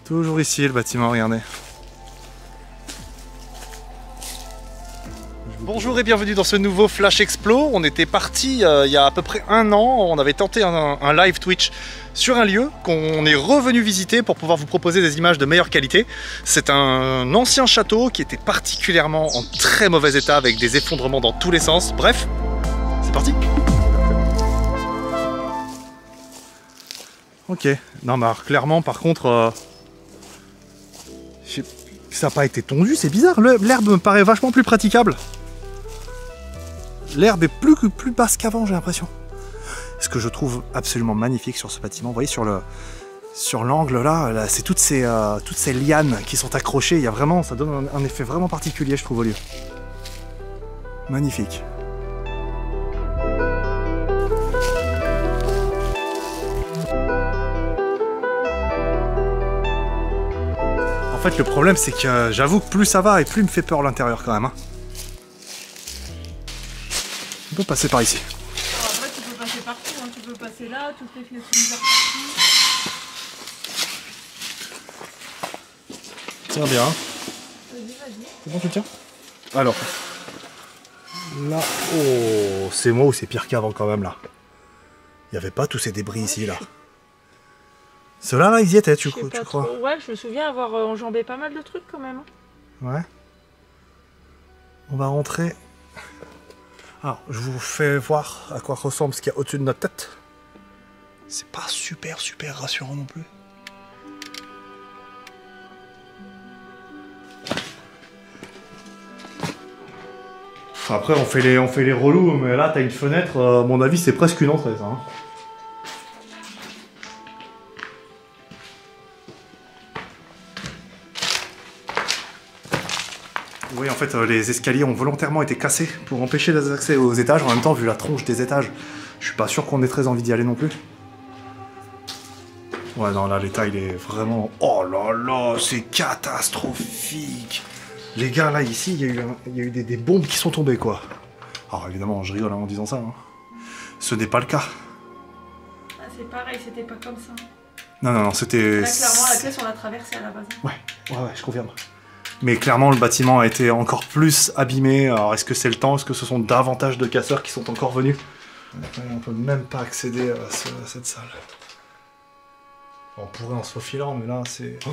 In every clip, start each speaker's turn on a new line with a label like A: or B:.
A: Toujours ici le bâtiment, regardez. Bonjour et bienvenue dans ce nouveau Flash Explo. On était parti il y a à peu près un an, on avait tenté un live Twitch sur un lieu qu'on est revenu visiter pour pouvoir vous proposer des images de meilleure qualité. C'est un ancien château qui était particulièrement en très mauvais état avec des effondrements dans tous les sens. Bref, c'est parti. Ok, non mais alors, clairement par contre, ça n'a pas été tondu, c'est bizarre, l'herbe me paraît vachement plus praticable. L'herbe est plus basse qu'avant, j'ai l'impression. Ce que je trouve absolument magnifique sur ce bâtiment, vous voyez sur l'angle là, c'est toutes ces lianes qui sont accrochées, il y a vraiment, ça donne un effet vraiment particulier, je trouve, au lieu. Magnifique. En fait, le problème, c'est que j'avoue que plus ça va et plus il me fait peur l'intérieur quand même. Hein. On peut passer par ici.
B: Alors après, tu peux passer partout, hein. Tu peux passer là, toutes les fenêtres sont ouvertes partout.
A: Tiens bien.
B: Vas-y.
A: C'est bon, tu tiens? Alors. Là. Oh, c'est moi ou c'est pire qu'avant quand même là? Il n'y avait pas tous ces débris ici là. Ceux-là, là, ils y étaient, tu crois?
B: Trop. Ouais, je me souviens avoir enjambé pas mal de trucs quand même.
A: Ouais. On va rentrer. Alors, je vous fais voir à quoi ressemble ce qu'il y a au-dessus de notre tête. C'est pas super rassurant non plus. Après, on fait les relous, mais là, t'as une fenêtre, à mon avis, c'est presque une entrée, ça. Hein. Oui, en fait, les escaliers ont volontairement été cassés pour empêcher les accès aux étages. En même temps, vu la tronche des étages, je suis pas sûr qu'on ait très envie d'y aller non plus. Ouais, non, là, l'état, il est vraiment... Oh là là, c'est catastrophique. Les gars, là, ici, il y a eu des bombes qui sont tombées, quoi. Alors, évidemment, je rigole en disant ça. Hein. Ce n'est pas le cas.
B: Ah, c'est pareil, c'était pas comme ça.
A: Non, c'était...
B: Là, clairement, la pièce, on l'a traversée à la base.
A: Ouais, je confirme. Mais clairement, le bâtiment a été encore plus abîmé. Alors, est-ce que c'est le temps? Est-ce que ce sont davantage de casseurs qui sont encore venus? On peut même pas accéder à cette salle. On pourrait en se faufilant, mais là, c'est... Oh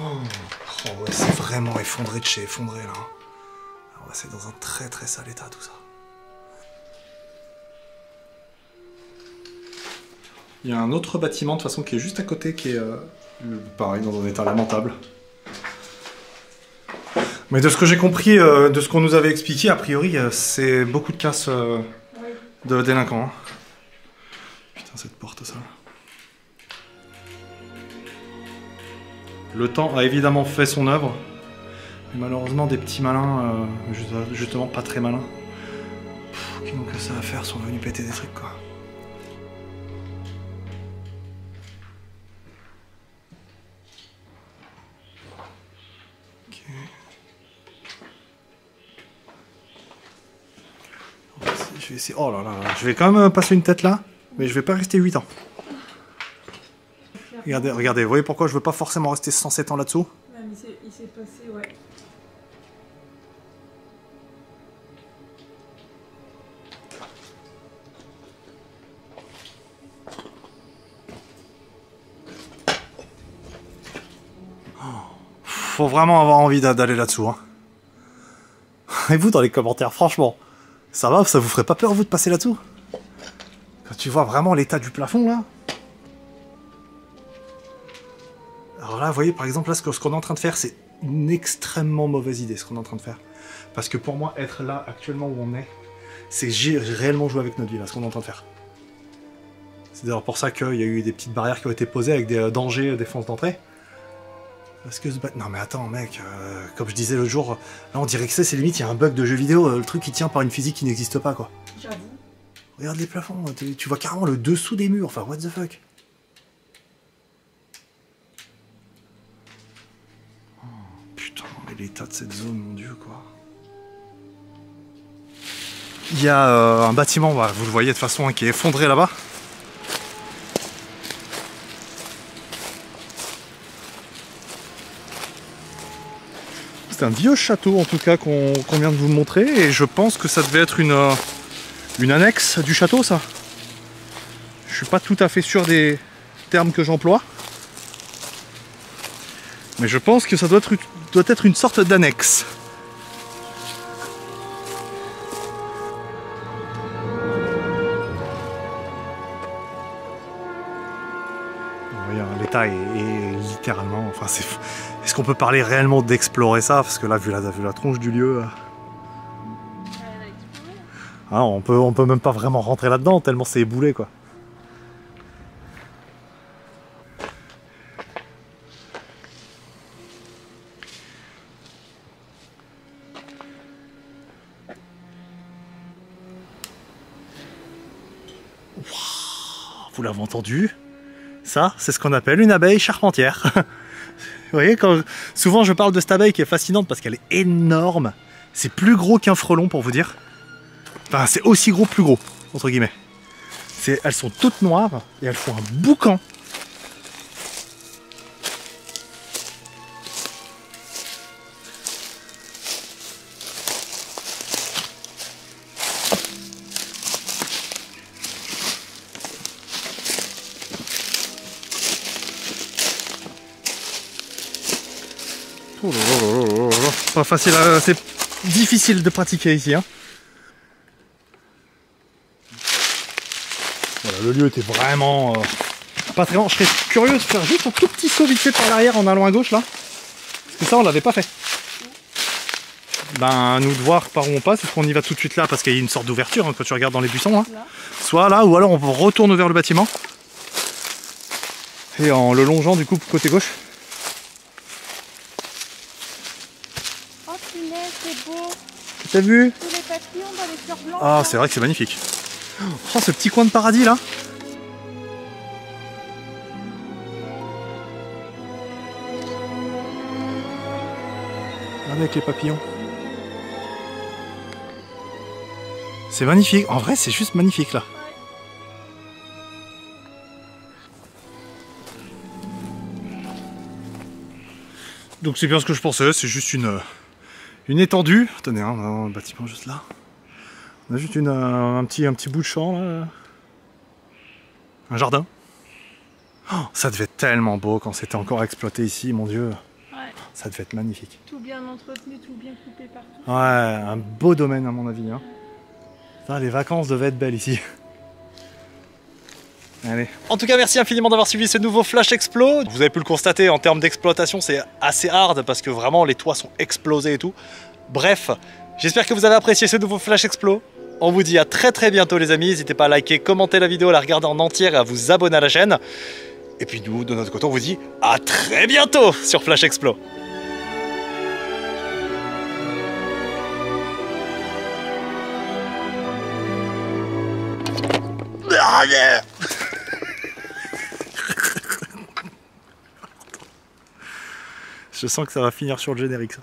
A: ouais, c'est vraiment effondré de chez effondré, là. Ah ouais, c'est dans un très sale état, tout ça. Il y a un autre bâtiment, de toute façon, qui est juste à côté, qui est, pareil, dans un état lamentable. Mais de ce que j'ai compris, de ce qu'on nous avait expliqué, a priori, c'est beaucoup de casses de délinquants. Hein. Putain, cette porte, ça. Le temps a évidemment fait son œuvre. Mais malheureusement, des petits malins, justement pas très malins, qui n'ont que ça à faire, sont venus péter des trucs, quoi. Je vais essayer... Oh là là, je vais quand même passer une tête là, mais je vais pas rester 8 ans. Regardez, vous voyez pourquoi je veux pas forcément rester 107 ans là-dessous?
B: Ouais, mais il s'est passé, ouais.
A: Faut vraiment avoir envie d'aller là-dessous. Hein. Et vous, dans les commentaires, franchement, ça va, ça vous ferait pas peur, vous, de passer là-dessous? Quand tu vois vraiment l'état du plafond, là. Alors là, vous voyez, par exemple, là, ce qu'on est en train de faire, c'est une extrêmement mauvaise idée, ce qu'on est en train de faire. Parce que pour moi, être là, actuellement, où on est, c'est réellement jouer avec notre vie, là, ce qu'on est en train de faire. C'est d'ailleurs pour ça qu'il y a eu des petites barrières qui ont été posées avec des dangers, défense d'entrée. Parce que non mais attends mec, comme je disais l'autre jour, là on dirait que c'est limite, il y a un bug de jeu vidéo, le truc qui tient par une physique qui n'existe pas quoi.
B: J'avoue.
A: Regarde les plafonds, tu vois carrément le dessous des murs, enfin what the fuck. Oh, putain, mais l'état de cette zone, mon dieu quoi. Il y a un bâtiment, bah, vous le voyez de toute façon, hein, qui est effondré là-bas. C'est un vieux château en tout cas qu'on vient de vous montrer et je pense que ça devait être une annexe du château ça. Je suis pas tout à fait sûr des termes que j'emploie. Mais je pense que ça doit être une sorte d'annexe. L'état est littéralement... Enfin, est-ce qu'on peut parler réellement d'explorer ça? Parce que là, vu la tronche du lieu... Ah, on peut même pas vraiment rentrer là-dedans, tellement c'est éboulé, quoi. Wow, vous l'avez entendu? Ça, c'est ce qu'on appelle une abeille charpentière. Vous voyez, souvent je parle de cette abeille qui est fascinante parce qu'elle est énorme. C'est plus gros qu'un frelon pour vous dire. Enfin, c'est aussi gros, plus gros, entre guillemets. Elles sont toutes noires et elles font un boucan. Oh là là là là là. Pas facile, c'est difficile de pratiquer ici. Hein. Voilà, le lieu était vraiment pas très grand. Je serais curieux de faire juste un tout petit saut vite fait par l'arrière en allant à gauche là. Parce que ça on l'avait pas fait. Ben nous de voir par où on passe, est-ce qu'on y va tout de suite là parce qu'il y a une sorte d'ouverture hein, quand tu regardes dans les buissons. Hein. Soit là ou alors on retourne vers le bâtiment. Et en le longeant du coup côté gauche.
B: C'est beau.
A: T'as vu?
B: Tous les papillons dans les fleurs blanches.
A: Ah, c'est vrai que c'est magnifique. Oh, ce petit coin de paradis là. Avec les papillons. C'est magnifique. En vrai, c'est juste magnifique là. Donc c'est bien ce que je pensais. C'est juste une étendue. Attendez, hein, on a un bâtiment juste là. On a juste un petit bout de champ là. Un jardin. Oh, ça devait être tellement beau quand c'était encore exploité ici, mon Dieu.
B: Ouais.
A: Ça devait être magnifique.
B: Tout bien entretenu, tout bien coupé partout.
A: Ouais, un beau domaine à mon avis. Hein. Ça, les vacances devaient être belles ici. Allez. En tout cas, merci infiniment d'avoir suivi ce nouveau Flash Explo. Vous avez pu le constater, en termes d'exploitation, c'est assez hard parce que vraiment les toits sont explosés et tout. Bref, j'espère que vous avez apprécié ce nouveau Flash Explo. On vous dit à très bientôt les amis. N'hésitez pas à liker, commenter la vidéo, à la regarder en entière et à vous abonner à la chaîne. Et puis nous, de notre côté, on vous dit à très bientôt sur Flash Explo. Ah yeah. Je sens que ça va finir sur le générique ça.